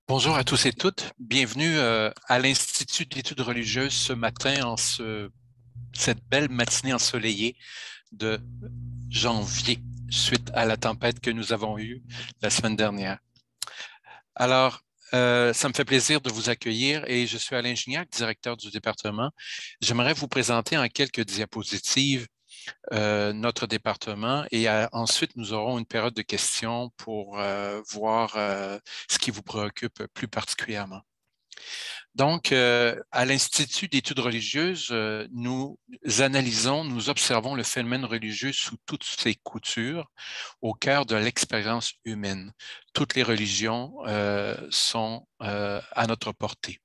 Bonjour à tous et toutes. Bienvenue à l'Institut d'études religieuses ce matin, cette belle matinée ensoleillée de janvier, suite à la tempête que nous avons eue la semaine dernière. Alors, ça me fait plaisir de vous accueillir et je suis Alain Gignac, directeur du département. J'aimerais vous présenter en quelques diapositives notre département et ensuite nous aurons une période de questions pour voir ce qui vous préoccupe plus particulièrement. Donc, à l'Institut d'études religieuses, nous analysons, nous observons le phénomène religieux sous toutes ses coutures, au cœur de l'expérience humaine. Toutes les religions sont à notre portée.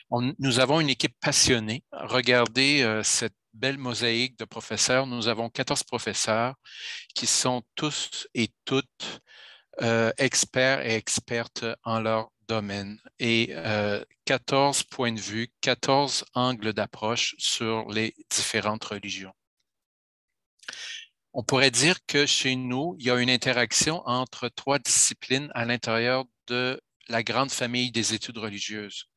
Nous avons une équipe passionnée. Regardez cette belle mosaïque de professeurs. Nous avons 14 professeurs qui sont tous et toutes experts et expertes en leur domaine et 14 points de vue, 14 angles d'approche sur les différentes religions. On pourrait dire que chez nous, il y a une interaction entre trois disciplines à l'intérieur de la grande famille des études religieuses.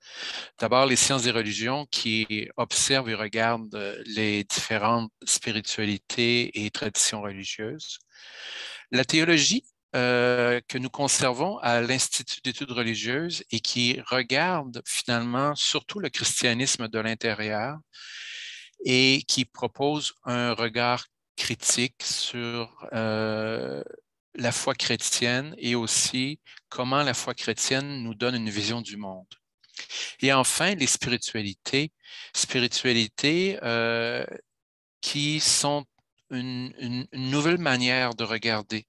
D'abord, les sciences des religions qui observent et regardent les différentes spiritualités et traditions religieuses. La théologie que nous conservons à l'Institut d'études religieuses et qui regarde finalement surtout le christianisme de l'intérieur et qui propose un regard critique sur la foi chrétienne et aussi comment la foi chrétienne nous donne une vision du monde. Et enfin, les spiritualités qui sont une nouvelle manière de regarder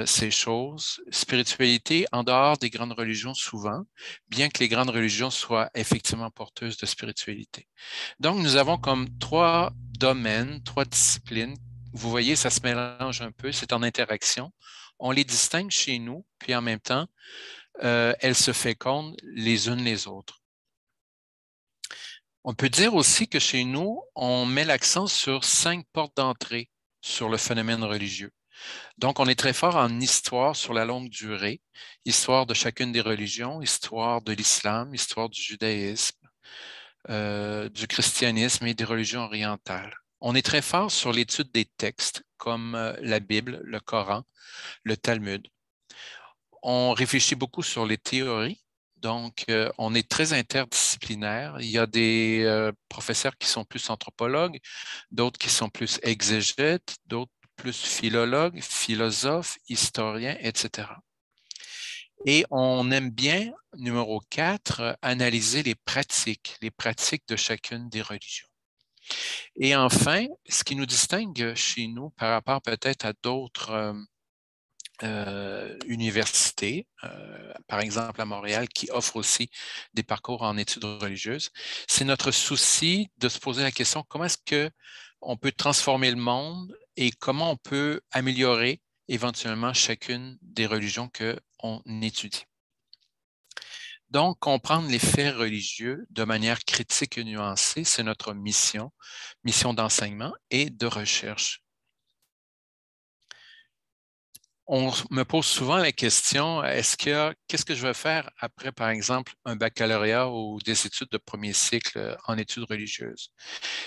ces choses. Spiritualité en dehors des grandes religions souvent, bien que les grandes religions soient effectivement porteuses de spiritualité. Donc, nous avons comme trois domaines, trois disciplines. Vous voyez, ça se mélange un peu, c'est en interaction. On les distingue chez nous, puis en même temps, elles se fécondent les unes les autres. On peut dire aussi que chez nous, on met l'accent sur 5 portes d'entrée sur le phénomène religieux. Donc, on est très fort en histoire sur la longue durée, histoire de chacune des religions, histoire de l'islam, histoire du judaïsme, du christianisme et des religions orientales. On est très fort sur l'étude des textes comme la Bible, le Coran, le Talmud. On réfléchit beaucoup sur les théories. Donc, on est très interdisciplinaire. Il y a des professeurs qui sont plus anthropologues, d'autres qui sont plus exégètes, d'autres plus philologues, philosophes, historiens, etc. Et on aime bien, numéro 4, analyser les pratiques de chacune des religions. Et enfin, ce qui nous distingue chez nous par rapport peut-être à d'autres universités, par exemple à Montréal, qui offre aussi des parcours en études religieuses, c'est notre souci de se poser la question, comment est-ce qu'on peut transformer le monde et comment on peut améliorer éventuellement chacune des religions qu'on étudie. Donc, comprendre les faits religieux de manière critique et nuancée, c'est notre mission, mission d'enseignement et de recherche. On me pose souvent la question, qu'est-ce que je vais faire après, par exemple, un baccalauréat ou des études de premier cycle en études religieuses?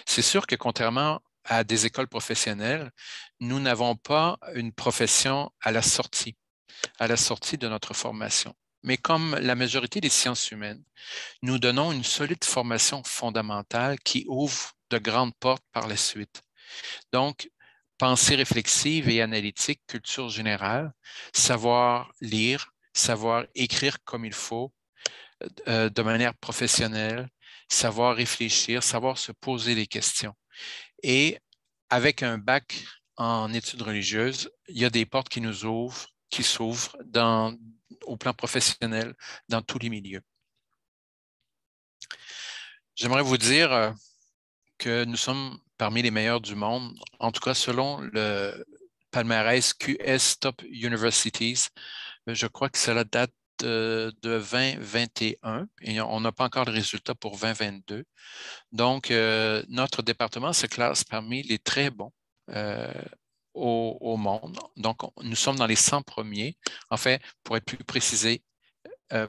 C'est sûr que contrairement à des écoles professionnelles, nous n'avons pas une profession à la sortie de notre formation. Mais comme la majorité des sciences humaines, nous donnons une solide formation fondamentale qui ouvre de grandes portes par la suite. Donc, pensée réflexive et analytique, culture générale, savoir lire, savoir écrire comme il faut, de manière professionnelle, savoir réfléchir, savoir se poser des questions. Et avec un bac en études religieuses, il y a des portes qui nous ouvrent, qui s'ouvrent au plan professionnel dans tous les milieux. J'aimerais vous dire que nous sommes parmi les meilleurs du monde, en tout cas selon le palmarès QS Top Universities. Je crois que cela date de 2021 et on n'a pas encore le résultat pour 2022. Donc, notre département se classe parmi les très bons euh, au monde. Donc, nous sommes dans les 100 premiers. En fait, pour être plus précisé,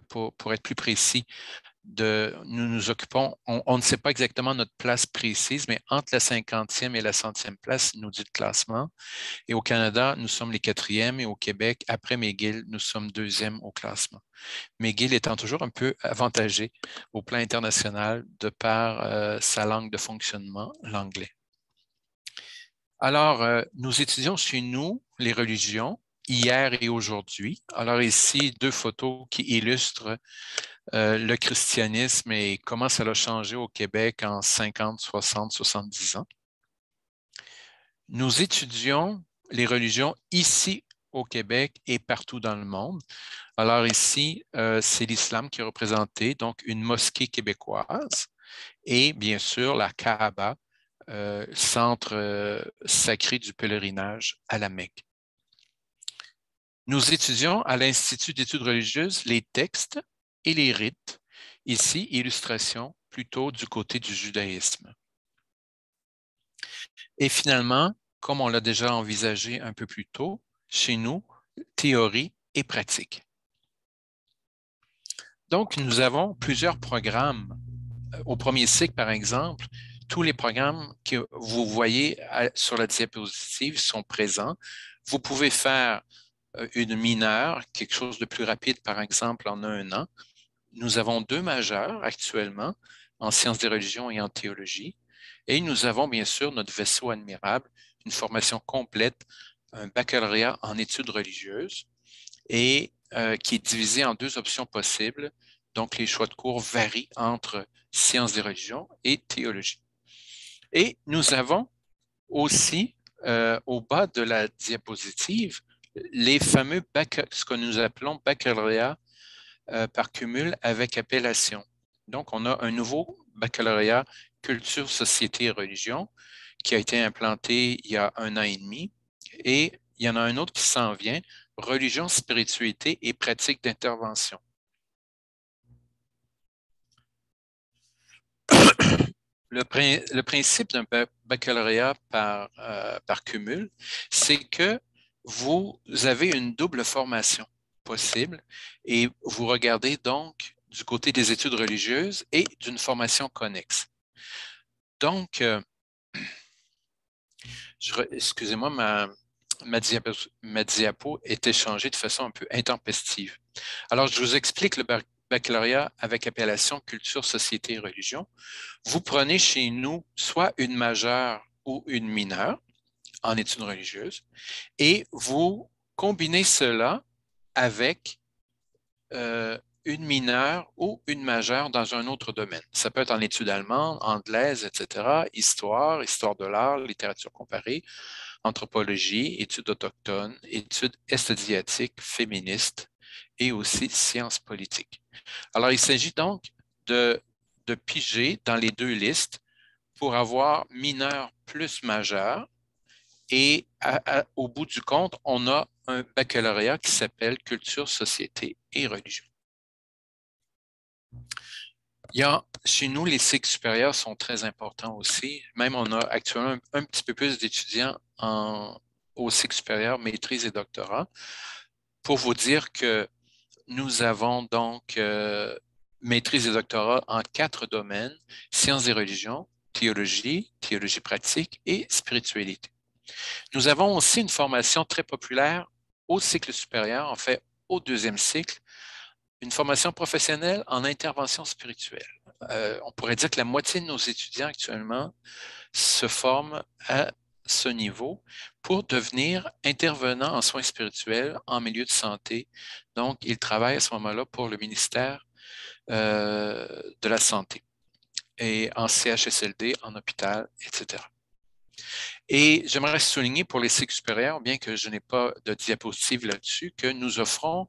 pour être plus précis, nous nous occupons, on ne sait pas exactement notre place précise, mais entre la 50e et la 100e place, nous dit le classement. Et au Canada, nous sommes les 4e et au Québec, après McGill, nous sommes 2e au classement. McGill étant toujours un peu avantagé au plan international de par sa langue de fonctionnement, l'anglais. Alors, nous étudions chez nous les religions hier et aujourd'hui. Alors ici, 2 photos qui illustrent le christianisme et comment ça a changé au Québec en 50, 60, 70 ans. Nous étudions les religions ici au Québec et partout dans le monde. Alors ici, c'est l'islam qui est représenté, donc une mosquée québécoise et bien sûr la Kaaba, centre sacré du pèlerinage à la Mecque. Nous étudions à l'Institut d'études religieuses les textes et les rites. Ici, illustration plutôt du côté du judaïsme. Et finalement, comme on l'a déjà envisagé un peu plus tôt, chez nous, théorie et pratique. Donc, nous avons plusieurs programmes. Au premier cycle, par exemple, tous les programmes que vous voyez sur la diapositive sont présents. Vous pouvez faire une mineure, quelque chose de plus rapide, par exemple, en 1 an. Nous avons 2 majeurs actuellement en sciences des religions et en théologie. Et nous avons bien sûr notre vaisseau admirable, une formation complète, un baccalauréat en études religieuses et qui est divisé en 2 options possibles. Donc, les choix de cours varient entre sciences des religions et théologie. Et nous avons aussi, au bas de la diapositive, les fameux ce que nous appelons baccalauréat par cumul avec appellation. Donc, on a un nouveau baccalauréat culture, société et religion qui a été implanté il y a 1 an et demi. Et il y en a un autre qui s'en vient, religion, spiritualité et pratique d'intervention. Le principe d'un baccalauréat par cumul, c'est que vous avez une double formation possible et vous regardez donc du côté des études religieuses et d'une formation connexe. Donc, excusez-moi, ma diapo était changée de façon un peu intempestive. Alors, je vous explique le baccalauréat avec appellation culture, société et religion. Vous prenez chez nous soit une majeure ou une mineure en études religieuses et vous combinez cela avec une mineure ou une majeure dans un autre domaine. Ça peut être en études allemandes, anglaises, etc., histoire, histoire de l'art, littérature comparée, anthropologie, études autochtones, études est-asiatiques, féministes et aussi sciences politiques. Alors, il s'agit donc de piger dans les 2 listes pour avoir mineur plus majeur. Et au bout du compte, on a un baccalauréat qui s'appelle culture, société et religion. Chez nous, les cycles supérieurs sont très importants aussi. Même on a actuellement un petit peu plus d'étudiants au cycle supérieur, maîtrise et doctorat. Pour vous dire que nous avons donc maîtrise et doctorat en 4 domaines, sciences des religions, théologie, théologie pratique et spiritualité. Nous avons aussi une formation très populaire au cycle supérieur, en fait au 2e cycle, une formation professionnelle en intervention spirituelle. On pourrait dire que la moitié de nos étudiants actuellement se forment à ce niveau pour devenir intervenants en soins spirituels en milieu de santé. Donc, ils travaillent à ce moment-là pour le ministère de la Santé et en CHSLD, en hôpital, etc. Et j'aimerais souligner pour les cycles supérieurs, bien que je n'ai pas de diapositive là-dessus, que nous offrons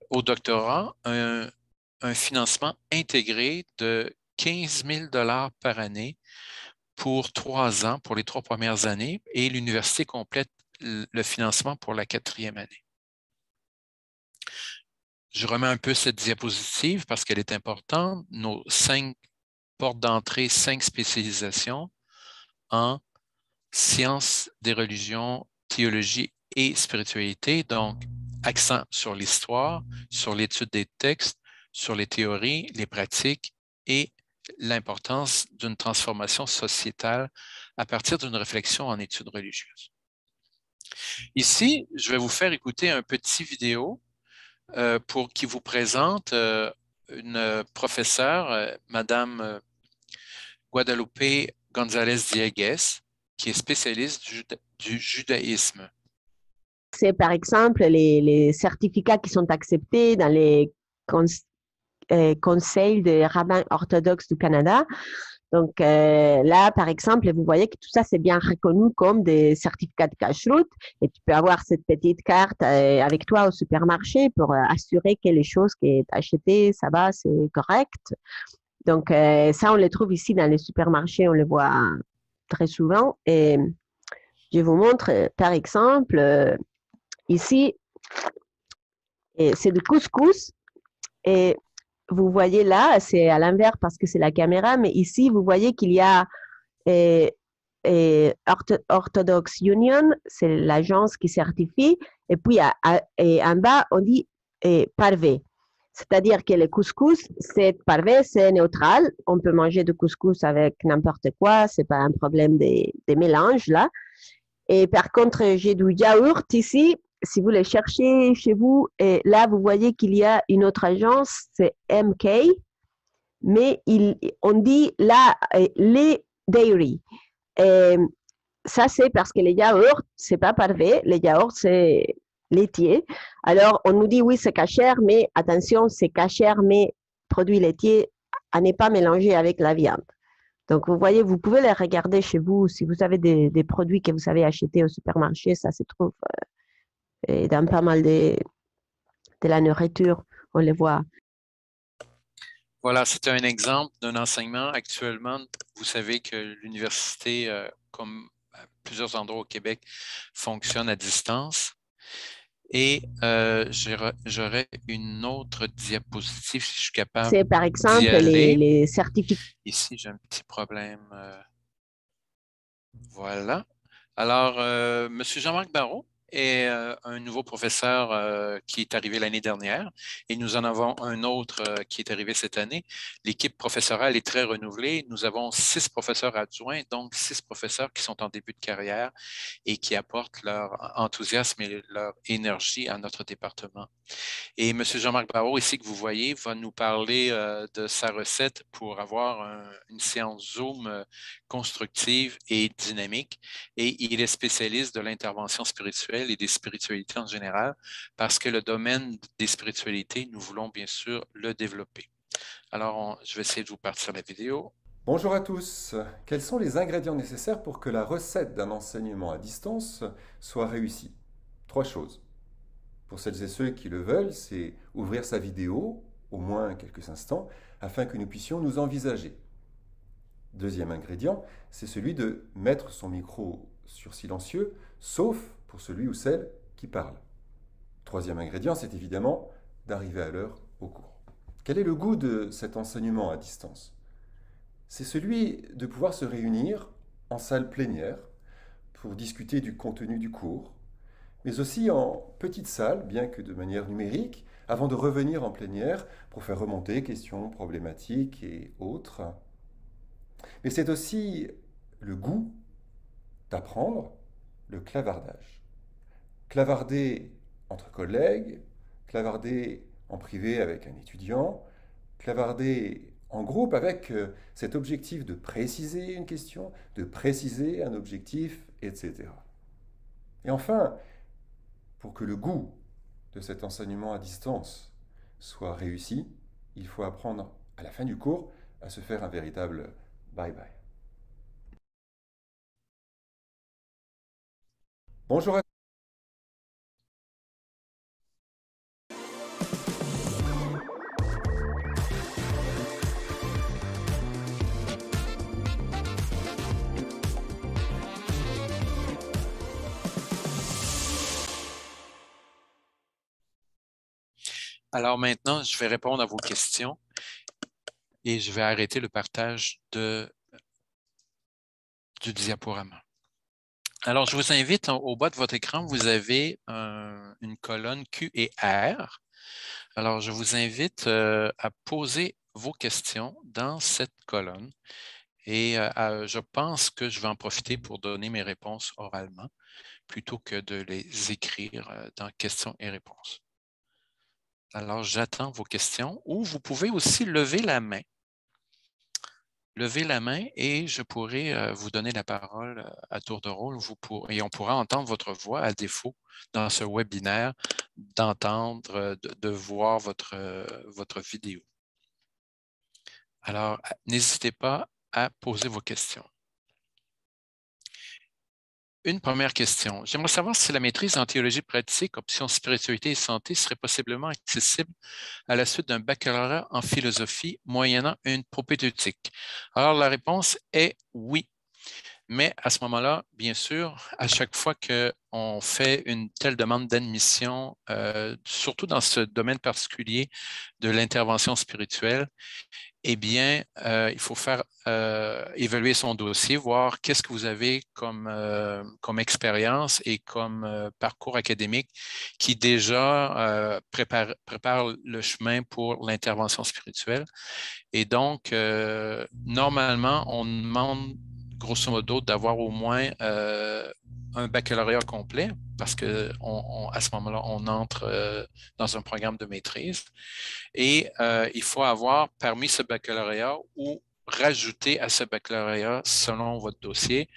au doctorat un financement intégré de 15 000 $ par année pour 3 ans, pour les 3 premières années, et l'université complète le financement pour la 4e année. Je remets un peu cette diapositive parce qu'elle est importante. Nos 5 portes d'entrée, 5 spécialisations en sciences des religions, théologie et spiritualité, donc accent sur l'histoire, sur l'étude des textes, sur les théories, les pratiques et l'importance d'une transformation sociétale à partir d'une réflexion en études religieuses. Ici, je vais vous faire écouter un petit vidéo qui vous présente une professeure, Madame Guadalupe González-Diegues, qui est spécialiste du judaïsme. C'est par exemple les certificats qui sont acceptés dans les conseils des rabbins orthodoxes du Canada. Donc là, par exemple, vous voyez que tout ça, c'est bien reconnu comme des certificats de cash-route et tu peux avoir cette petite carte avec toi au supermarché pour assurer que les choses qui est achetées, ça va, c'est correct. Donc ça, on les trouve ici dans les supermarchés, on les voit très souvent. Et je vous montre, par exemple, ici, c'est du couscous et vous voyez là, c'est à l'inverse parce que c'est la caméra, mais ici, vous voyez qu'il y a Orthodox Union, c'est l'agence qui certifie, et puis en bas, on dit parvé. C'est-à-dire que le couscous, c'est parvé, c'est neutral. On peut manger du couscous avec n'importe quoi, c'est pas un problème de mélange là. Et par contre, j'ai du yaourt ici. Si vous les cherchez chez vous, et là, vous voyez qu'il y a une autre agence, c'est MK, mais on dit là, les dairy. Et ça, c'est parce que les yaourts, c'est pas parvé, les yaourts, c'est laitier. Alors, on nous dit, oui, c'est cachère, mais attention, c'est cachère, mais produit laitier à ne pas mélanger avec la viande. Donc, vous voyez, vous pouvez les regarder chez vous. Si vous avez des produits que vous savez acheter au supermarché, ça se trouve dans pas mal de la nourriture, on les voit. Voilà, c'est un exemple d'un enseignement. Actuellement, vous savez que l'université, comme à plusieurs endroits au Québec, fonctionne à distance. Et j'aurais une autre diapositive si je suis capable C'est par d'y exemple aller. les certificats. Ici, j'ai un petit problème. Voilà. Alors, M. Jean-Marc Barrault est un nouveau professeur qui est arrivé l'année dernière et nous en avons un autre qui est arrivé cette année. L'équipe professorale est très renouvelée. Nous avons 6 professeurs adjoints, donc 6 professeurs qui sont en début de carrière et qui apportent leur enthousiasme et leur énergie à notre département. Et M. Jean-Marc Barrault, ici que vous voyez, va nous parler de sa recette pour avoir une séance Zoom constructive et dynamique. Et il est spécialiste de l'intervention spirituelle et des spiritualités en général, parce que le domaine des spiritualités, nous voulons bien sûr le développer. Alors, je vais essayer de vous partir la vidéo. Bonjour à tous. Quels sont les ingrédients nécessaires pour que la recette d'un enseignement à distance soit réussie? 3 choses. Pour celles et ceux qui le veulent, c'est ouvrir sa vidéo, au moins quelques instants, afin que nous puissions nous envisager. Deuxième ingrédient, c'est celui de mettre son micro sur silencieux, sauf pour celui ou celle qui parle. Troisième ingrédient, c'est évidemment d'arriver à l'heure au cours. Quel est le goût de cet enseignement à distance? C'est celui de pouvoir se réunir en salle plénière pour discuter du contenu du cours, mais aussi en petite salle, bien que de manière numérique, avant de revenir en plénière pour faire remonter questions, problématiques et autres. Mais c'est aussi le goût d'apprendre le clavardage. Clavarder entre collègues, clavarder en privé avec un étudiant, clavarder en groupe avec cet objectif de préciser une question, de préciser un objectif, etc. Et enfin, pour que le goût de cet enseignement à distance soit réussi, il faut apprendre à la fin du cours à se faire un véritable bye-bye. Bonjour à Alors maintenant, je vais répondre à vos questions et je vais arrêter le partage du diaporama. Alors, je vous invite, au bas de votre écran, vous avez une colonne Q et R. Alors, je vous invite à poser vos questions dans cette colonne et je pense que je vais en profiter pour donner mes réponses oralement plutôt que de les écrire dans questions et réponses. Alors, j'attends vos questions ou vous pouvez aussi lever la main. Levez la main et je pourrai vous donner la parole à tour de rôle et on pourra entendre votre voix à défaut dans ce webinaire d'entendre, de voir votre vidéo. Alors, n'hésitez pas à poser vos questions. Une première question. J'aimerais savoir si la maîtrise en théologie pratique, option spiritualité et santé, serait possiblement accessible à la suite d'un baccalauréat en philosophie moyennant une propédeutique. Alors, la réponse est oui. Mais à ce moment-là, bien sûr, à chaque fois qu'on fait une telle demande d'admission, surtout dans ce domaine particulier de l'intervention spirituelle, eh bien, il faut faire évaluer son dossier, voir qu'est-ce que vous avez comme expérience et comme parcours académique qui déjà prépare le chemin pour l'intervention spirituelle. Et donc, normalement, on demande grosso modo d'avoir au moins un baccalauréat complet parce qu'à ce moment-là, on entre dans un programme de maîtrise. Et il faut avoir parmi ce baccalauréat ou rajouter à ce baccalauréat, selon votre dossier,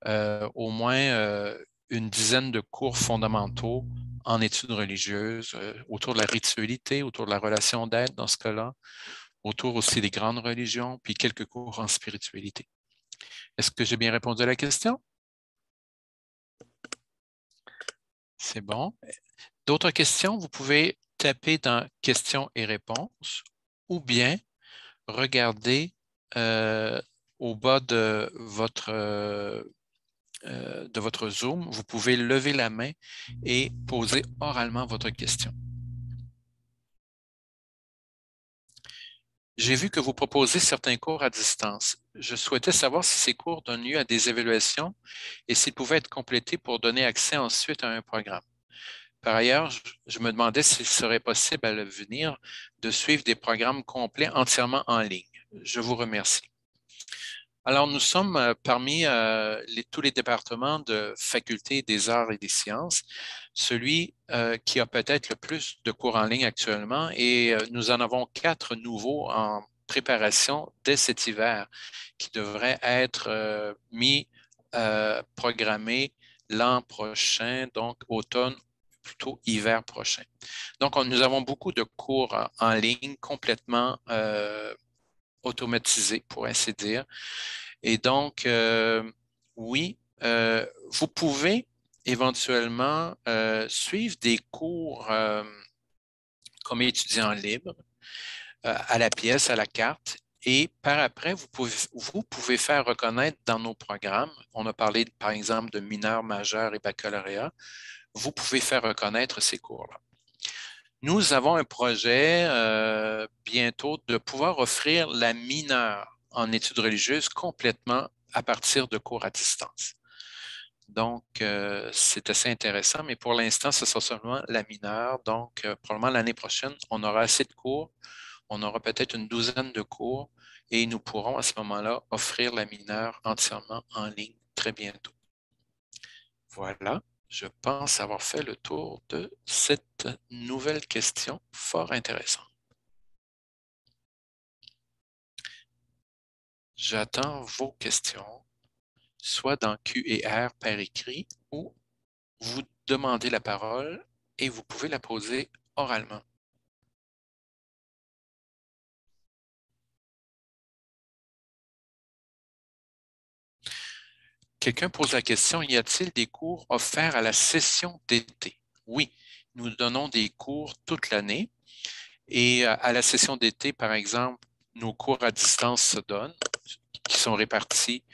au moins une dizaine de cours fondamentaux en études religieuses, autour de la ritualité, autour de la relation d'aide dans ce cas-là, autour aussi des grandes religions, puis quelques cours en spiritualité. Est-ce que j'ai bien répondu à la question? C'est bon. D'autres questions, vous pouvez taper dans questions et réponses ou bien regarder au bas de votre Zoom, vous pouvez lever la main et poser oralement votre question. J'ai vu que vous proposez certains cours à distance. Je souhaitais savoir si ces cours donnent lieu à des évaluations et s'ils pouvaient être complétés pour donner accès ensuite à un programme. Par ailleurs, je me demandais s'il serait possible à l'avenir de suivre des programmes complets entièrement en ligne. Je vous remercie. Alors, nous sommes parmi tous les départements de faculté des arts et des sciences, celui qui a peut-être le plus de cours en ligne actuellement et nous en avons 4 nouveaux en préparation dès cet hiver qui devraient être programmés l'an prochain, donc automne, plutôt hiver prochain. Donc, nous avons beaucoup de cours en ligne complètement automatisés, pour ainsi dire. Et donc, oui, vous pouvez éventuellement suivre des cours comme étudiant libre à la pièce, à la carte. Et par après, vous pouvez faire reconnaître dans nos programmes, on a parlé par exemple de mineurs, majeurs et baccalauréat, vous pouvez faire reconnaître ces cours-là. Nous avons un projet bientôt de pouvoir offrir la mineure en études religieuses complètement à partir de cours à distance. Donc, c'est assez intéressant, mais pour l'instant, ce sera seulement la mineure. Donc, probablement l'année prochaine, on aura assez de cours. On aura peut-être une douzaine de cours et nous pourrons à ce moment-là offrir la mineure entièrement en ligne très bientôt. Voilà. Je pense avoir fait le tour de cette nouvelle question fort intéressante. J'attends vos questions, soit dans Q&R par écrit ou vous demandez la parole et vous pouvez la poser oralement. Quelqu'un pose la question, y a-t-il des cours offerts à la session d'été? Oui, nous donnons des cours toute l'année et à la session d'été, par exemple, nos cours à distance se donnent, qui sont répartis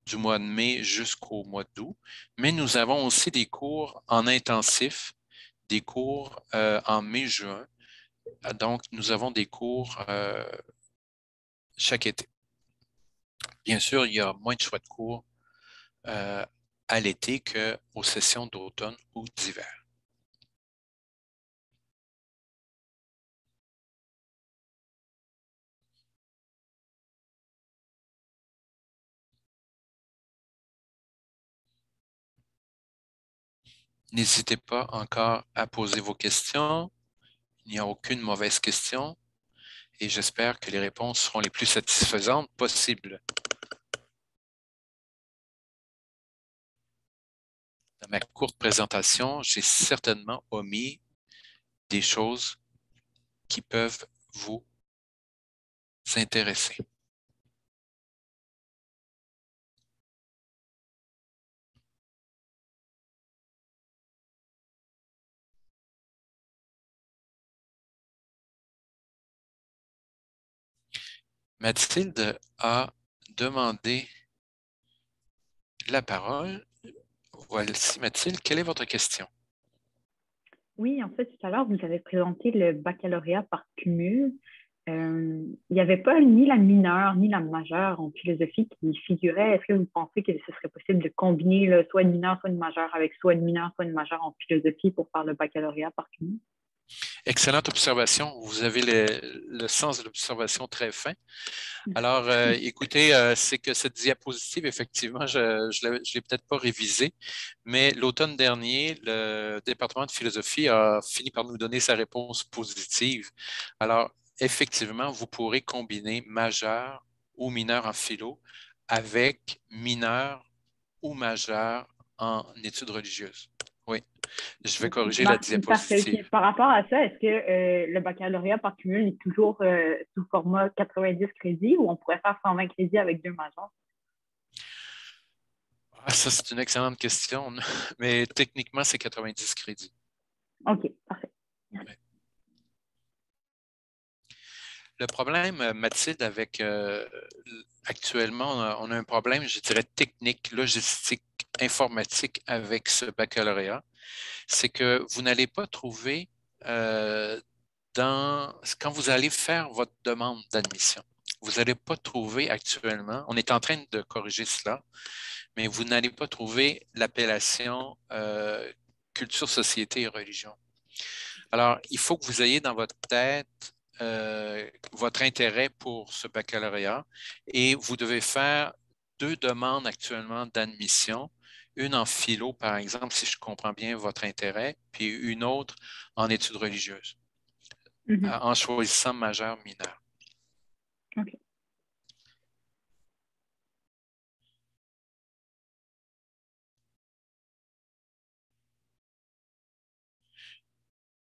du mois de mai jusqu'au mois d'août, mais nous avons aussi des cours en intensif, des cours en mai-juin. Donc, nous avons des cours chaque été. Bien sûr, il y a moins de choix de cours à l'été qu'aux sessions d'automne ou d'hiver. N'hésitez pas encore à poser vos questions. Il n'y a aucune mauvaise question et j'espère que les réponses seront les plus satisfaisantes possibles. Dans ma courte présentation, j'ai certainement omis des choses qui peuvent vous intéresser. Mathilde a demandé la parole. Voici Mathilde, quelle est votre question? Oui, en fait, tout à l'heure, vous avez présenté le baccalauréat par cumul. Il n'y avait pas ni la mineure ni la majeure en philosophie qui figurait. Est-ce que vous pensez que ce serait possible de combiner soit une mineure, soit une majeure avec soit une mineure, soit une majeure en philosophie pour faire le baccalauréat par cumul? Excellente observation. Vous avez le sens de l'observation très fin. Alors, écoutez, c'est que cette diapositive, effectivement, je ne l'ai peut-être pas révisée, mais l'automne dernier, le département de philosophie a fini par nous donner sa réponse positive. Alors, effectivement, vous pourrez combiner majeur ou mineur en philo avec mineur ou majeur en études religieuses. Oui, je vais corriger la Parfait. diapositive. Puis, par rapport à ça, est-ce que le baccalauréat par cumul est toujours sous format 90 crédits ou on pourrait faire 120 crédits avec 2 majeurs? Ah, ça, c'est une excellente question, mais techniquement, c'est 90 crédits. OK, parfait. Ouais. Le problème, Mathilde, avec actuellement, on a un problème, je dirais, technique, logistique, informatique avec ce baccalauréat, c'est que vous n'allez pas trouver quand vous allez faire votre demande d'admission, vous n'allez pas trouver actuellement, on est en train de corriger cela, mais vous n'allez pas trouver l'appellation culture, société et religion. Alors, il faut que vous ayez dans votre tête votre intérêt pour ce baccalauréat et vous devez faire 2 demandes actuellement d'admission, une en philo, par exemple, si je comprends bien votre intérêt, puis une autre en études religieuses, en choisissant majeur, mineur. OK.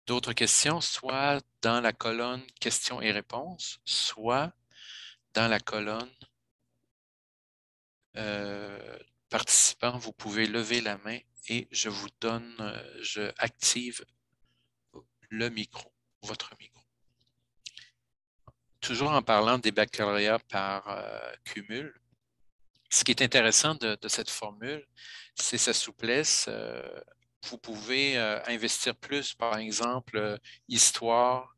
D'autres questions, soit dans la colonne questions et réponses, soit dans la colonne participants, vous pouvez lever la main et je vous donne, je active le micro, votre micro. Toujours en parlant des baccalauréats par cumul, ce qui est intéressant de cette formule, c'est sa souplesse. Vous pouvez investir plus, par exemple, histoire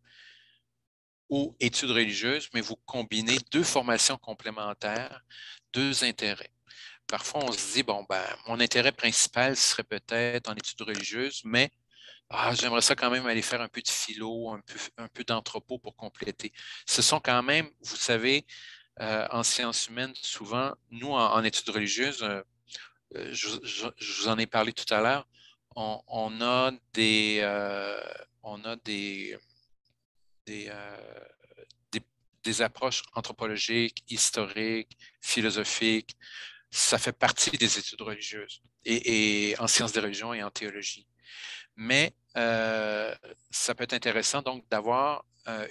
ou études religieuses, mais vous combinez 2 formations complémentaires, 2 intérêts. Parfois, on se dit, bon, ben, mon intérêt principal serait peut-être en études religieuses, mais j'aimerais ça quand même aller faire un peu de philo, un peu d'anthropo pour compléter. Ce sont quand même, vous savez, en sciences humaines, souvent, nous, en études religieuses, je vous en ai parlé tout à l'heure, on a des, euh, des, des approches anthropologiques, historiques, philosophiques. Ça fait partie des études religieuses et en sciences des religions et en théologie. Mais ça peut être intéressant donc d'avoir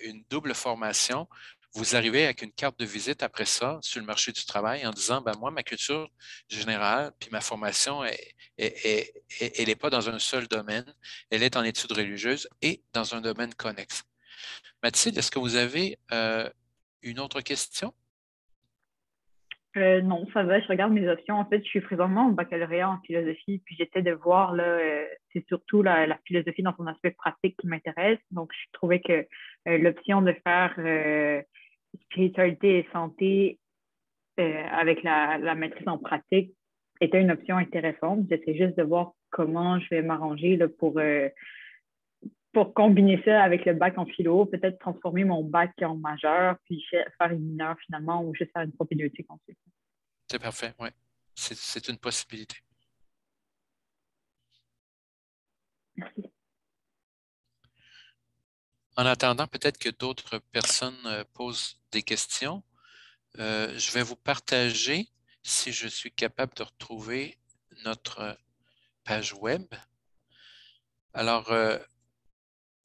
une double formation. Vous arrivez avec une carte de visite après ça sur le marché du travail en disant, ben moi, ma culture générale, puis ma formation, elle n'est pas dans un seul domaine, elle est en études religieuses et dans un domaine connexe. Mathilde, est-ce que vous avez une autre question? Non, ça va, je regarde mes options. En fait, je suis présentement au baccalauréat en philosophie, puis j'essaie de voir, là, c'est surtout la philosophie dans son aspect pratique qui m'intéresse. Donc, je trouvais que l'option de faire spiritualité et santé avec la maîtrise en pratique était une option intéressante. J'essaie juste de voir comment je vais m'arranger là, pour combiner ça avec le bac en philo, peut-être transformer mon bac en majeur, puis faire une mineure finalement, ou juste faire une propédeutique ensuite. C'est parfait, oui. C'est une possibilité. En attendant, peut-être que d'autres personnes posent des questions. Je vais vous partager, si je suis capable de retrouver notre page web. Alors,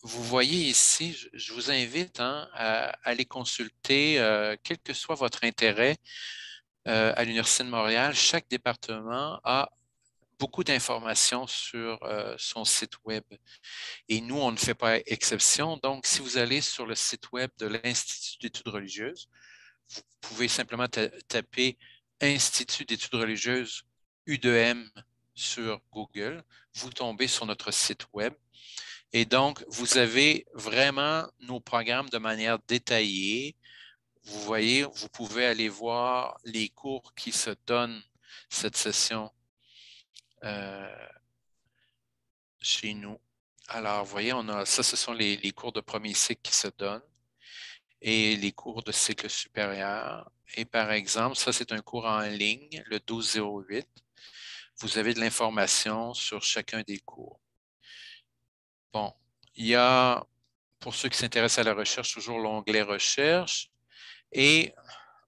vous voyez ici, je vous invite à aller consulter, quel que soit votre intérêt à l'Université de Montréal. Chaque département a beaucoup d'informations sur son site web. Et nous, on ne fait pas exception. Donc, si vous allez sur le site web de l'Institut d'études religieuses, vous pouvez simplement taper Institut d'études religieuses U2M sur Google. Vous tombez sur notre site web. Et donc, vous avez vraiment nos programmes de manière détaillée. Vous voyez, vous pouvez aller voir les cours qui se donnent cette session chez nous. Alors, vous voyez, ça, ce sont les cours de premier cycle qui se donnent et les cours de cycle supérieur. Et par exemple, ça, c'est un cours en ligne, le 1208. Vous avez de l'information sur chacun des cours. Bon, il y a, pour ceux qui s'intéressent à la recherche, toujours l'onglet Recherche et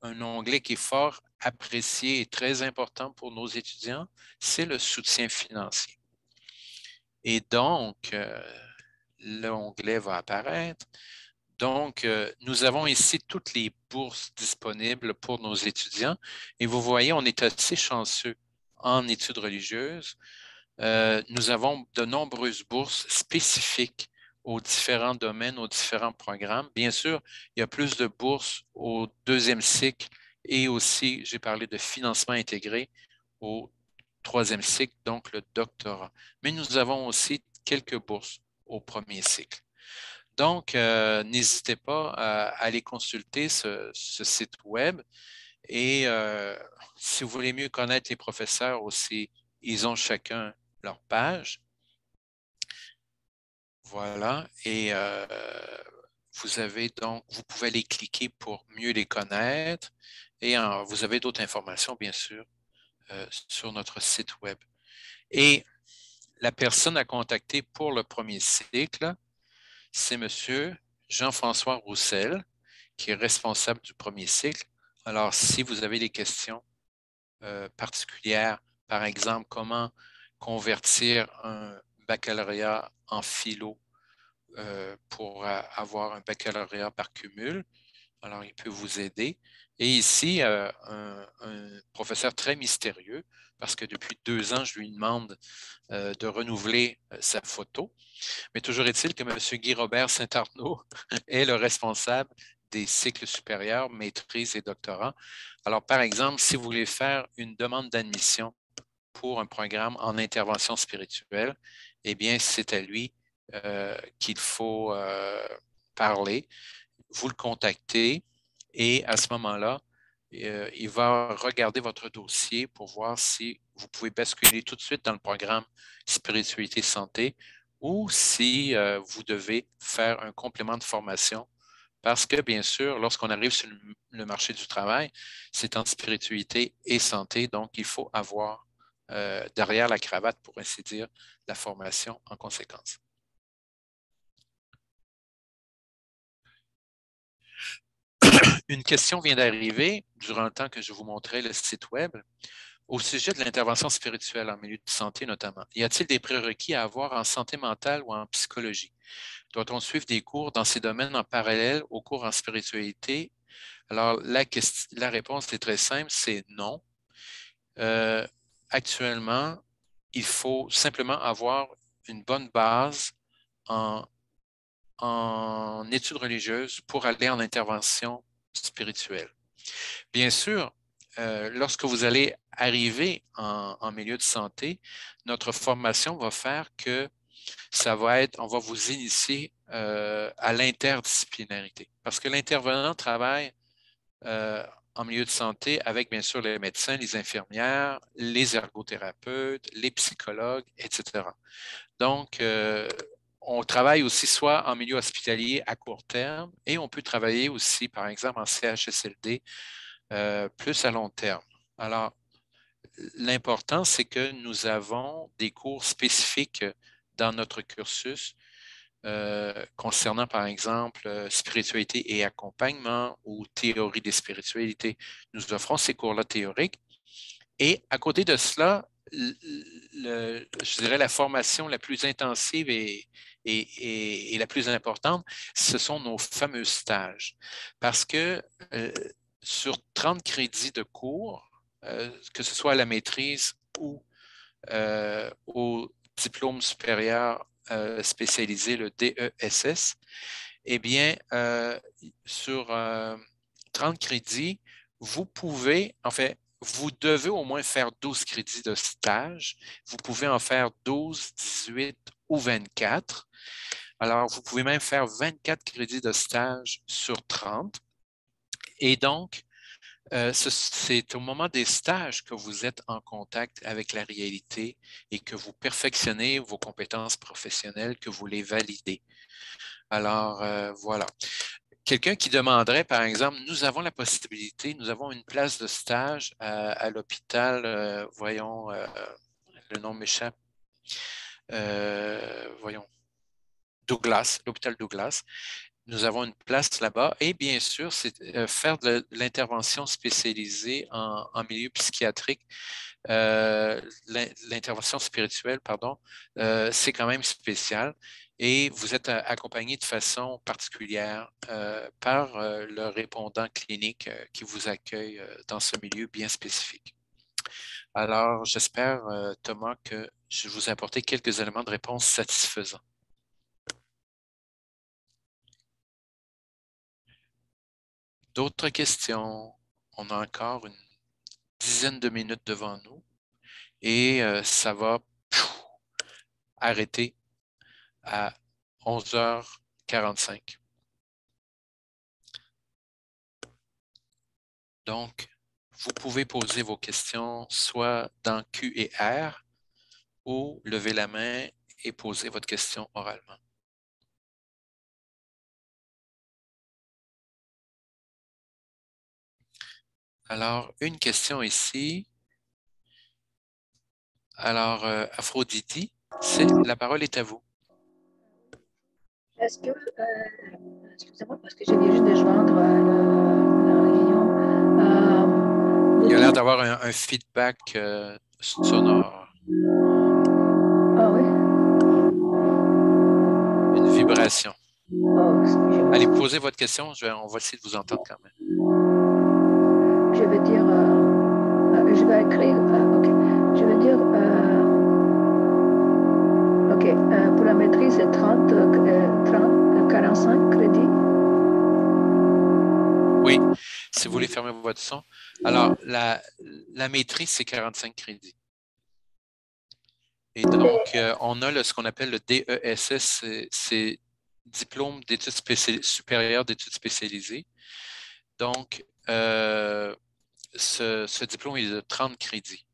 un onglet qui est fort apprécié et très important pour nos étudiants, c'est le soutien financier. Et donc, l'onglet va apparaître. Donc, nous avons ici toutes les bourses disponibles pour nos étudiants. Et vous voyez, on est assez chanceux en études religieuses. Nous avons de nombreuses bourses spécifiques aux différents domaines, aux différents programmes. Bien sûr, il y a plus de bourses au deuxième cycle et aussi, j'ai parlé de financement intégré au troisième cycle, donc le doctorat. Mais nous avons aussi quelques bourses au premier cycle. Donc, n'hésitez pas à aller consulter ce site web et si vous voulez mieux connaître les professeurs aussi, ils ont chacun leur page. Voilà. Et vous pouvez aller cliquer pour mieux les connaître et vous avez d'autres informations, bien sûr, sur notre site web. Et la personne à contacter pour le premier cycle, c'est M. Jean-François Roussel, qui est responsable du premier cycle. Alors, si vous avez des questions particulières, par exemple, comment convertir un baccalauréat en philo pour avoir un baccalauréat par cumul, alors il peut vous aider. Et ici, un professeur très mystérieux, parce que depuis 2 ans, je lui demande de renouveler sa photo. Mais toujours est-il que M. Guy Robert Saint-Arnaud est le responsable des cycles supérieurs, maîtrise et doctorat. Alors, par exemple, si vous voulez faire une demande d'admission pour un programme en intervention spirituelle, eh bien, c'est à lui qu'il faut parler. Vous le contactez et à ce moment-là, il va regarder votre dossier pour voir si vous pouvez basculer tout de suite dans le programme Spiritualité Santé ou si vous devez faire un complément de formation. Parce que, bien sûr, lorsqu'on arrive sur le marché du travail, c'est en spiritualité et santé, donc il faut avoir derrière la cravate, pour ainsi dire, la formation en conséquence. Une question vient d'arriver durant le temps que je vous montrais le site web au sujet de l'intervention spirituelle en milieu de santé notamment. Y a-t-il des prérequis à avoir en santé mentale ou en psychologie? Doit-on suivre des cours dans ces domaines en parallèle aux cours en spiritualité? Alors, la réponse est très simple, c'est non. Actuellement, il faut simplement avoir une bonne base en études religieuses pour aller en intervention spirituelle. Bien sûr, lorsque vous allez arriver en milieu de santé, notre formation va faire que on va vous initier à l'interdisciplinarité. Parce que l'intervenant travaille en milieu de santé avec, bien sûr, les médecins, les infirmières, les ergothérapeutes, les psychologues, etc. Donc, on travaille aussi soit en milieu hospitalier à court terme et on peut travailler aussi, par exemple, en CHSLD plus à long terme. Alors, l'important, c'est que nous avons des cours spécifiques dans notre cursus concernant, par exemple, spiritualité et accompagnement ou théorie des spiritualités. Nous offrons ces cours-là théoriques. Et à côté de cela, je dirais la formation la plus intensive et la plus importante, ce sont nos fameux stages. Parce que sur 30 crédits de cours, que ce soit à la maîtrise ou au diplôme supérieur spécialisé, le DESS, eh bien, sur 30 crédits, vous pouvez, en fait, vous devez au moins faire 12 crédits de stage. Vous pouvez en faire 12, 18 ou 24. Alors, vous pouvez même faire 24 crédits de stage sur 30. Et donc, c'est au moment des stages que vous êtes en contact avec la réalité et que vous perfectionnez vos compétences professionnelles, que vous les validez. Alors, voilà. Quelqu'un qui demanderait, par exemple, nous avons la possibilité, nous avons une place de stage à l'hôpital, voyons, le nom m'échappe, voyons, Douglas, l'hôpital Douglas. Nous avons une place là-bas et bien sûr, c'est faire de l'intervention spécialisée en milieu psychiatrique, l'intervention spirituelle, pardon, c'est quand même spécial et vous êtes accompagné de façon particulière par le répondant clinique qui vous accueille dans ce milieu bien spécifique. Alors, j'espère, Thomas, que je vous ai apporté quelques éléments de réponse satisfaisants. D'autres questions? On a encore une dizaine de minutes devant nous et ça va arrêter à 11h45. Donc, vous pouvez poser vos questions soit dans Q et R ou lever la main et poser votre question oralement. Alors, une question ici. Alors, Aphrodite, la parole est à vous. Est-ce que, excusez-moi, parce que je viens juste de joindre la réunion. Il y a l'air d'avoir un feedback sonore. Ah oui? Une vibration. Oh, excusez-moi. Allez, posez votre question. On va essayer de vous entendre quand même. Je vais dire, je vais écrire, ok. Je vais dire, ok, pour la maîtrise, c'est 45 crédits. Oui, si vous voulez fermer votre son. Alors, la maîtrise, c'est 45 crédits. Et donc, on a ce qu'on appelle le DESS, c'est Diplôme d'études supérieures d'études spécialisées. Donc, ce diplôme est de 30 crédits.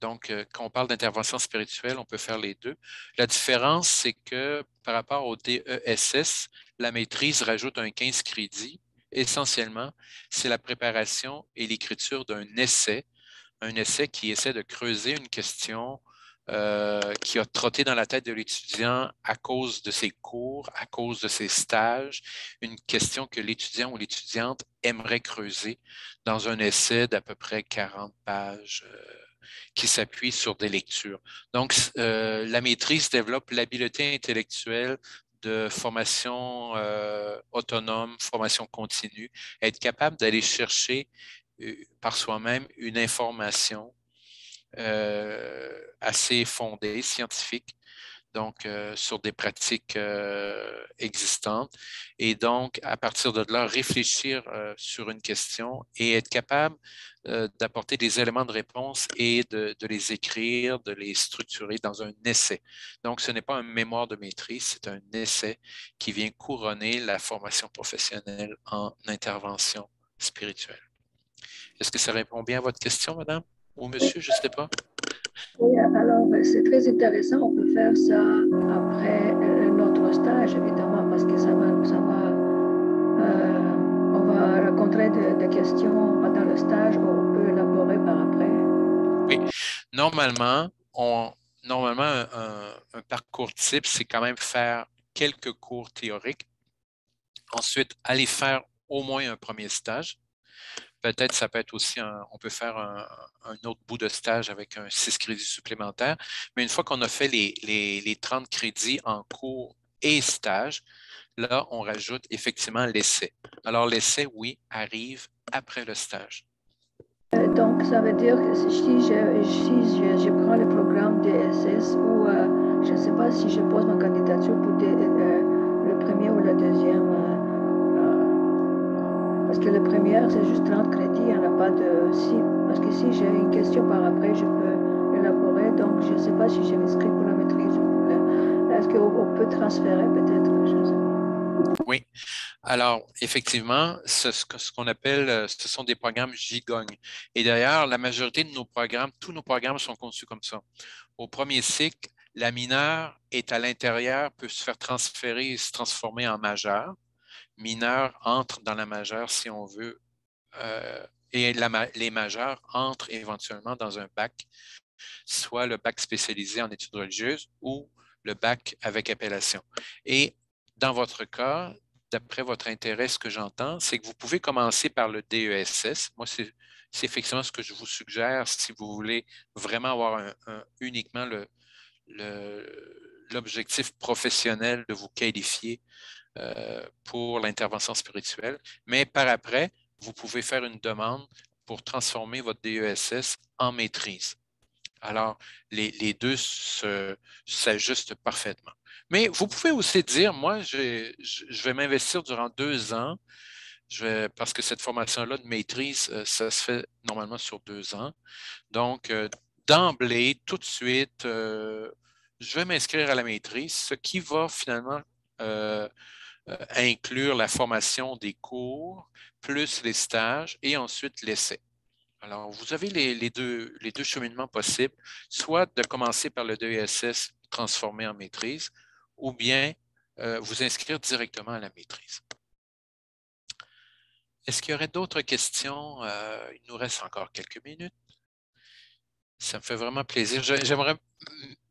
Donc, quand on parle d'intervention spirituelle, on peut faire les deux. La différence, c'est que par rapport au DESS, la maîtrise rajoute un 15 crédits. Essentiellement, c'est la préparation et l'écriture d'un essai, un essai qui essaie de creuser une question qui a trotté dans la tête de l'étudiant à cause de ses cours, à cause de ses stages, une question que l'étudiant ou l'étudiante aimerait creuser dans un essai d'à peu près 40 pages qui s'appuie sur des lectures. Donc, la maîtrise développe l'habileté intellectuelle de formation autonome, formation continue, être capable d'aller chercher par soi-même une information assez fondée, scientifique, donc sur des pratiques existantes. Et donc, à partir de là, réfléchir sur une question et être capable d'apporter des éléments de réponse et de les écrire, de les structurer dans un essai. Donc, ce n'est pas un mémoire de maîtrise, c'est un essai qui vient couronner la formation professionnelle en intervention spirituelle. Est-ce que ça répond bien à votre question, madame ou monsieur? Je ne sais pas. Oui, alors c'est très intéressant. On peut faire ça après notre stage, évidemment, parce que on va rencontrer des questions pendant le stage, on peut élaborer par après. Oui, normalement, un parcours type, c'est quand même faire quelques cours théoriques. Ensuite, aller faire au moins un premier stage. Peut-être ça peut être aussi, on peut faire un autre bout de stage avec un 6 crédits supplémentaires. Mais une fois qu'on a fait les 30 crédits en cours et stage, là, on rajoute effectivement l'essai. Alors, l'essai, oui, arrive après le stage. Donc, ça veut dire que si je prends le programme DSS ou je ne sais pas si je pose ma candidature pour le premier ou le deuxième, parce que le premier, c'est juste 30 crédits, il n'y en a pas de... parce que si j'ai une question par après, je peux élaborer. Donc, je ne sais pas si j'ai inscrit pour la maîtrise ou pour la... Est-ce qu'on peut transférer peut-être? Je ne sais pas. Oui. Alors, effectivement, ce qu'on appelle, ce sont des programmes gigognes. Et d'ailleurs, la majorité de nos programmes, tous nos programmes sont conçus comme ça. Au premier cycle, la mineure est à l'intérieur, peut se faire transférer et se transformer en majeure. Mineure entre dans la majeure si on veut, et les majeurs entrent éventuellement dans un bac, soit le bac spécialisé en études religieuses ou le bac avec appellation. Et dans votre cas, d'après votre intérêt, ce que j'entends, c'est que vous pouvez commencer par le DESS. Moi, c'est effectivement ce que je vous suggère si vous voulez vraiment avoir uniquement l'objectif professionnel de vous qualifier pour l'intervention spirituelle. Mais par après, vous pouvez faire une demande pour transformer votre DESS en maîtrise. Alors, les deux s'ajustent parfaitement. Mais vous pouvez aussi dire, moi, je vais m'investir durant 2 ans, parce que cette formation-là de maîtrise, ça se fait normalement sur 2 ans. Donc, d'emblée, tout de suite, je vais m'inscrire à la maîtrise, ce qui va finalement inclure la formation des cours, plus les stages et ensuite l'essai. Alors, vous avez les deux cheminements possibles, soit de commencer par le DESS transformé en maîtrise, ou bien vous inscrire directement à la maîtrise. Est-ce qu'il y aurait d'autres questions? Il nous reste encore quelques minutes. Ça me fait vraiment plaisir. J'aimerais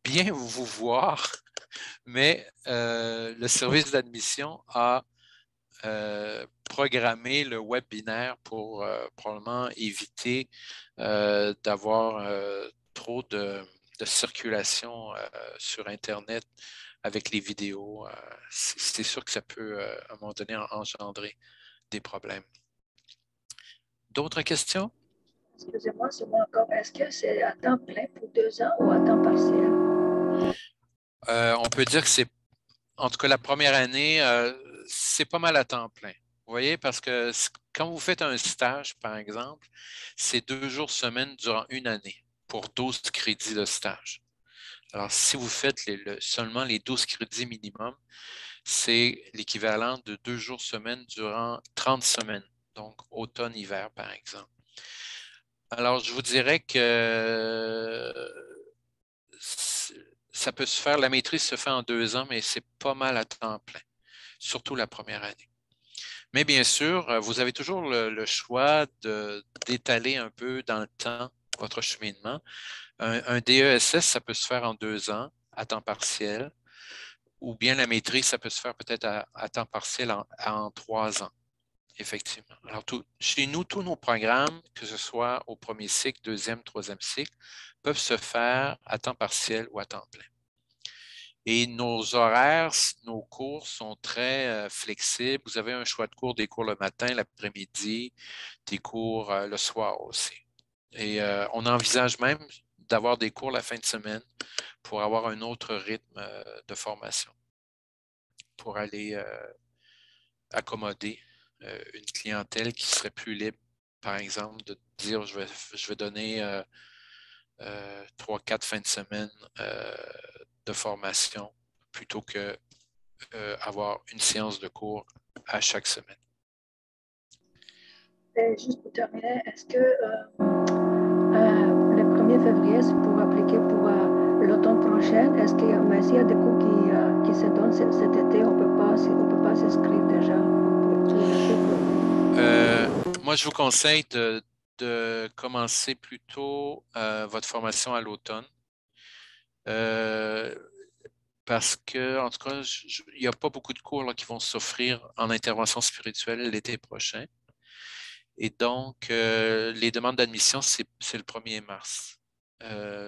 bien vous voir, mais le service d'admission a programmer le webinaire pour probablement éviter d'avoir trop de circulation sur Internet avec les vidéos. C'est sûr que ça peut, à un moment donné, engendrer des problèmes. D'autres questions? Excusez-moi, c'est moi encore. Est-ce que c'est à temps plein pour 2 ans ou à temps partiel? On peut dire que c'est, en tout cas la première année, c'est pas mal à temps plein. Vous voyez, parce que quand vous faites un stage, par exemple, c'est 2 jours semaine durant une année pour 12 crédits de stage. Alors, si vous faites seulement les 12 crédits minimum, c'est l'équivalent de 2 jours semaine durant 30 semaines, donc automne-hiver, par exemple. Alors, je vous dirais que ça peut se faire, la maîtrise se fait en 2 ans, mais c'est pas mal à temps plein, surtout la première année. Mais bien sûr, vous avez toujours le choix d'étaler un peu dans le temps votre cheminement. Un DESS, ça peut se faire en 2 ans, à temps partiel, ou bien la maîtrise, ça peut se faire peut-être à temps partiel en 3 ans, effectivement. Alors, chez nous, tous nos programmes, que ce soit au premier cycle, deuxième, troisième cycle, peuvent se faire à temps partiel ou à temps plein. Et nos horaires, nos cours sont très flexibles. Vous avez un choix de cours, des cours le matin, l'après-midi, des cours le soir aussi. Et on envisage même d'avoir des cours la fin de semaine pour avoir un autre rythme de formation, pour aller accommoder une clientèle qui serait plus libre, par exemple, de dire je vais donner 3-4 fins de semaine de formation plutôt que avoir une séance de cours à chaque semaine. Et juste pour terminer, est-ce que le 1er février, c'est pour appliquer pour l'automne prochain? Est-ce qu'il y a des cours qui se donnent cet été? On peut pas s'inscrire déjà? Moi, je vous conseille de commencer plutôt votre formation à l'automne. parce que, en tout cas, il n'y a pas beaucoup de cours là, qui vont s'offrir en intervention spirituelle l'été prochain. Et donc, les demandes d'admission, c'est le 1er mars.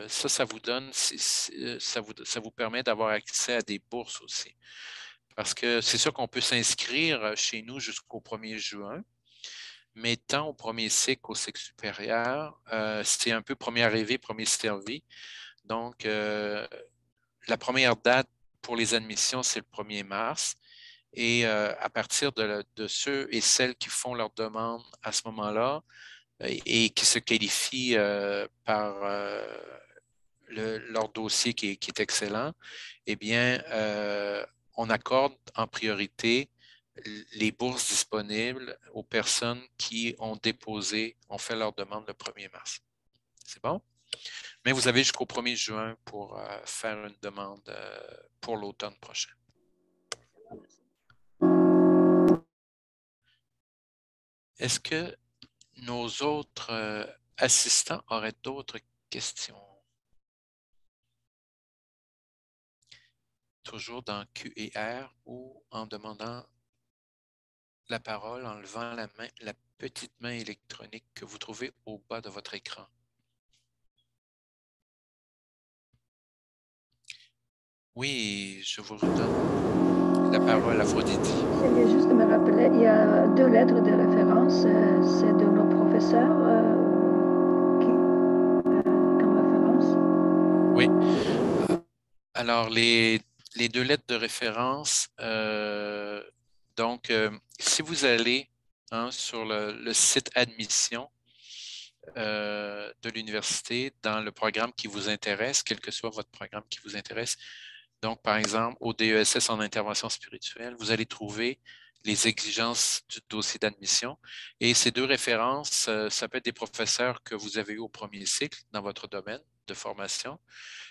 Ça vous donne, ça vous permet d'avoir accès à des bourses aussi. Parce que c'est sûr qu'on peut s'inscrire chez nous jusqu'au 1er juin, mais tant au premier cycle qu'au cycle supérieur, c'est un peu premier arrivé, premier servi. Donc, la première date pour les admissions, c'est le 1er mars. Et à partir de ceux et celles qui font leur demande à ce moment-là et qui se qualifient par leur dossier qui est excellent, eh bien, on accorde en priorité les bourses disponibles aux personnes qui ont fait leur demande le 1er mars. C'est bon? Mais vous avez jusqu'au 1er juin pour faire une demande pour l'automne prochain. Est-ce que nos autres assistants auraient d'autres questions? Toujours dans Q et R ou en demandant la parole, en levant la petite main électronique que vous trouvez au bas de votre écran. Oui, je vous redonne la parole, Aphrodite. C'est bien juste de me rappeler, il y a 2 lettres de référence. C'est de nos professeurs comme référence. Oui. Alors, les 2 lettres de référence, donc, si vous allez sur le site admission de l'université, dans le programme qui vous intéresse, quel que soit votre programme qui vous intéresse, donc, par exemple, au DESS en intervention spirituelle, vous allez trouver les exigences du dossier d'admission. Et ces 2 références, ça peut être des professeurs que vous avez eu au premier cycle dans votre domaine de formation.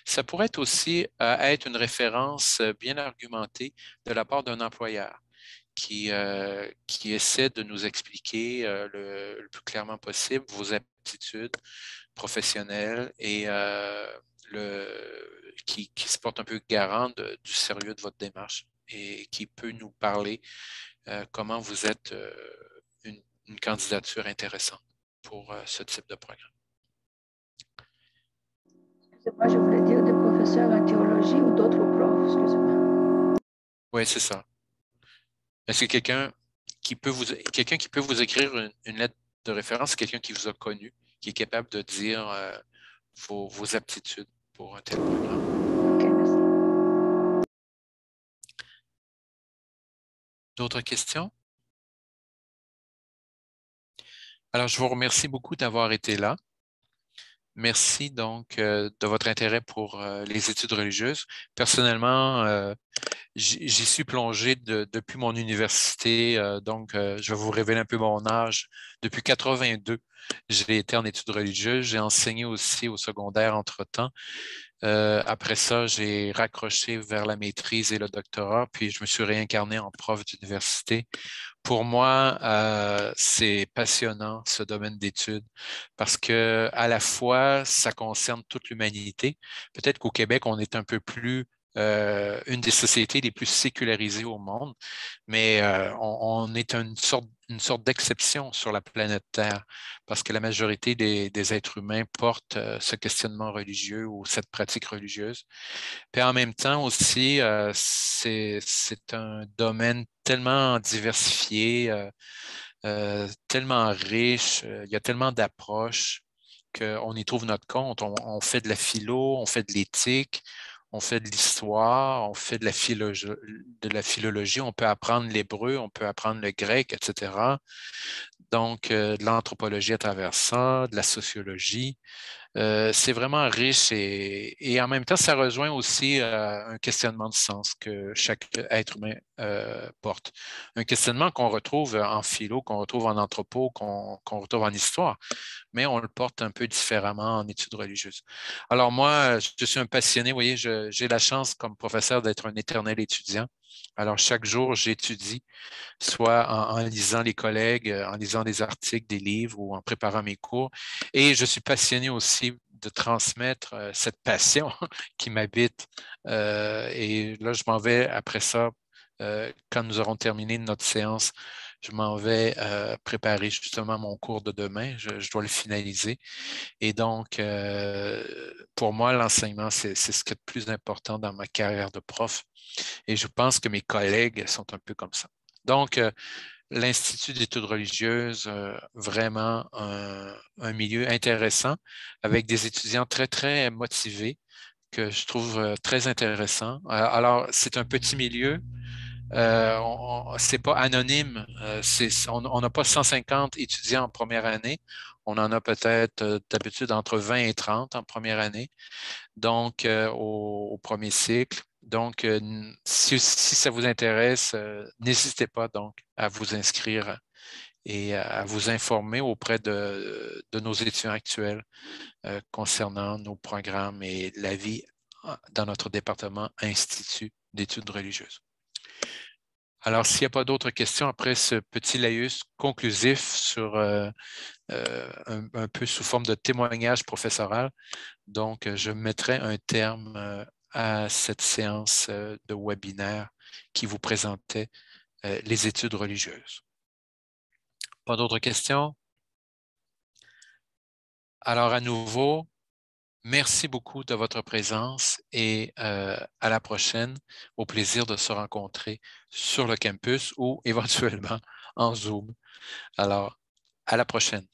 Ça pourrait être aussi être une référence bien argumentée de la part d'un employeur qui essaie de nous expliquer le plus clairement possible vos aptitudes professionnelles et qui se porte un peu garant du sérieux de votre démarche et qui peut nous parler comment vous êtes une candidature intéressante pour ce type de programme. Excusez-moi, je voulais dire des professeurs en théologie ou d'autres profs, excusez-moi. Oui, c'est ça. Est-ce que quelqu'un qui peut vous écrire une lettre de référence, quelqu'un qui vous a connu, qui est capable de dire vos aptitudes pour un tel programme? OK, merci. D'autres questions? Alors, je vous remercie beaucoup d'avoir été là. Merci donc de votre intérêt pour les études religieuses. Personnellement, j'y suis plongé depuis mon université, donc je vais vous révéler un peu mon âge. Depuis 82, j'ai été en études religieuses. J'ai enseigné aussi au secondaire entre-temps. Après ça, j'ai raccroché vers la maîtrise et le doctorat, puis je me suis réincarné en prof d'université. Pour moi, c'est passionnant ce domaine d'études parce que à la fois, ça concerne toute l'humanité. Peut-être qu'au Québec, on est un peu plus une des sociétés les plus sécularisées au monde, mais on est une sorte d'exception sur la planète Terre parce que la majorité des êtres humains portent ce questionnement religieux ou cette pratique religieuse. Puis en même temps aussi, c'est un domaine tellement diversifié, tellement riche, il y a tellement d'approches qu'on y trouve notre compte. On fait de la philo, on fait de l'éthique, on fait de l'histoire, on fait de la philologie, on peut apprendre l'hébreu, on peut apprendre le grec, etc. Donc, de l'anthropologie à travers ça, de la sociologie. C'est vraiment riche et en même temps, ça rejoint aussi un questionnement de sens que chaque être humain porte. Un questionnement qu'on retrouve en philo, qu'on retrouve en anthropo, qu'on retrouve en histoire, mais on le porte un peu différemment en études religieuses. Alors moi, je suis un passionné, vous voyez, j'ai la chance comme professeur d'être un éternel étudiant. Alors chaque jour, j'étudie soit en lisant les collègues, en lisant des articles, des livres ou en préparant mes cours. Et je suis passionné aussi de transmettre cette passion qui m'habite. Et là, je m'en vais après ça, quand nous aurons terminé notre séance, je m'en vais préparer justement mon cours de demain. Je dois le finaliser. Et donc, pour moi, l'enseignement, c'est ce qui est le plus important dans ma carrière de prof. Et je pense que mes collègues sont un peu comme ça. Donc, l'Institut d'études religieuses, vraiment un milieu intéressant avec des étudiants très, très motivés que je trouve très intéressant. Alors, c'est un petit milieu. C'est pas anonyme. On n'a pas 150 étudiants en première année. On en a peut-être d'habitude entre 20 et 30 en première année, donc au premier cycle. Donc, si ça vous intéresse, n'hésitez pas donc à vous inscrire et à vous informer auprès de nos étudiants actuels concernant nos programmes et la vie dans notre département Institut d'études religieuses. Alors, s'il n'y a pas d'autres questions après ce petit laïus conclusif sur un peu sous forme de témoignage professoral, donc je mettrai un terme à cette séance de webinaire qui vous présentait les études religieuses. Pas d'autres questions? Alors, à nouveau, merci beaucoup de votre présence et à la prochaine. Au plaisir de se rencontrer sur le campus ou éventuellement en Zoom. Alors, à la prochaine.